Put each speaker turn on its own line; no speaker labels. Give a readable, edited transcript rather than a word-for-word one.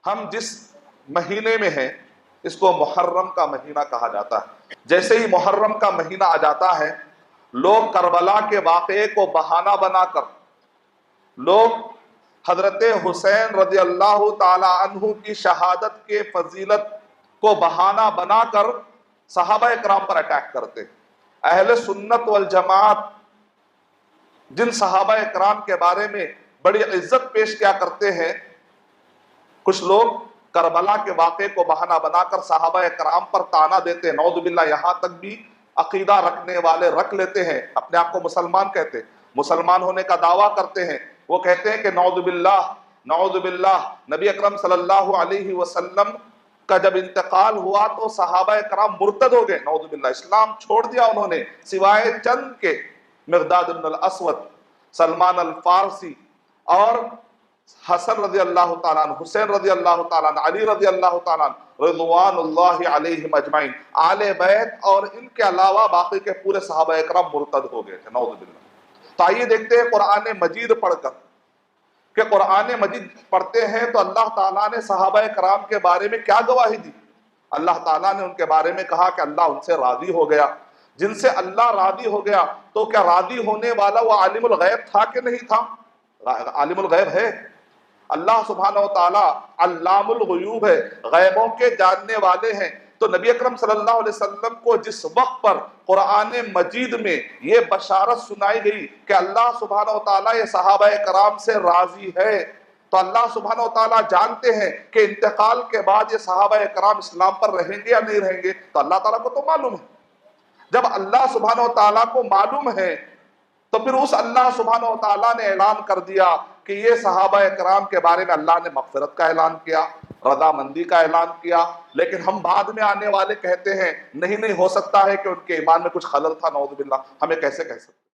ہم جس مہینے میں ہیں اس کو محرم کا مہینہ کہا جاتا ہے۔ جیسے ہی محرم کا مہینہ آ جاتا ہے، لوگ کربلا کے واقعے کو بہانہ بنا کر، لوگ حضرت حسین رضی اللہ تعالی عنہ کی شہادت کے فضیلت کو بہانہ بنا کر صحابہ اکرام پر اٹیک کرتے۔ اہل سنت والجماعت جن صحابہ اکرام کے بارے میں بڑی عزت پیش کیا کرتے ہیں، کچھ لوگ کربلا کے واقعے کو بہانہ بنا کر صحابہ اکرام پر طعنہ دیتے ہیں۔ نعوذ باللہ، یہاں تک بھی عقیدہ رکھنے والے رکھ لیتے ہیں، اپنے آپ کو مسلمان کہتے ہیں، مسلمان ہونے کا دعویٰ کرتے ہیں، وہ کہتے ہیں کہ نعوذ باللہ نبی اکرم صلی اللہ علیہ وسلم کا جب انتقال ہوا تو صحابہ اکرام مرتد ہو گئے، نعوذ باللہ اسلام چھوڑ دیا انہوں نے، سوائے چند کے مقداد بن الاسود، سلمان الفارسی اور حسن رضی اللہ تعالیٰ عنہ، حسین رضی اللہ تعالیٰ عنہ، علی رضی اللہ تعالیٰ عنہ، رضوان اللہ علیہم اجمعین، آل بیت اور ان کے علاوہ باقی کے پورے صحابہ اکرام مرتد ہو گئے تھے، نعوذ باللہ۔ تو آئیے دیکھتے ہیں قرآن مجید پڑھ کر کہ قرآن مجید پڑھتے ہیں تو اللہ تعالیٰ نے صحابہ کرام کے بارے میں کیا گواہی دی۔ اللہ تعالیٰ نے ان کے بارے میں کہا کہ اللہ ان سے راضی ہو گیا۔ جن سے اللہ راضی ہو گیا تو کیا راضی ہونے والا وہ عالم الغیب تھا کہ نہیں تھا؟ عالم الغیب ہے۔ اللہ سبحانہ وتعالیٰ علام الغیوب ہے، غیبوں کے جاننے والے ہیں۔ تو نبی اکرم صلی اللہ علیہ وسلم کو جس وقت پر قرآن مجید میں یہ بشارت سنائی گئی کہ اللہ سبحانہ وتعالیٰ یہ صحابہ کرام سے راضی ہے، تو اللہ سبحانہ وتعالیٰ جانتے ہیں کہ انتقال کے بعد یہ صحابہ کرام اسلام پر رہیں گے یا نہیں رہیں گے، تو اللہ تعالیٰ کو تو معلوم ہے۔ جب اللہ سبحانہ وتعالیٰ کو معلوم ہے تو پھر اس اللہ سبحانہ وتعالیٰ نے اعلان کر دیا کہ یہ صحابہ کرام کے بارے میں اللہ نے مغفرت کا اعلان کیا، رضامندی کا اعلان کیا۔ لیکن ہم بعد میں آنے والے کہتے ہیں نہیں ہو سکتا ہے کہ ان کے ایمان میں کچھ خلل تھا، نعوذ باللہ، ہمیں کیسے کہہ سکتے ہیں؟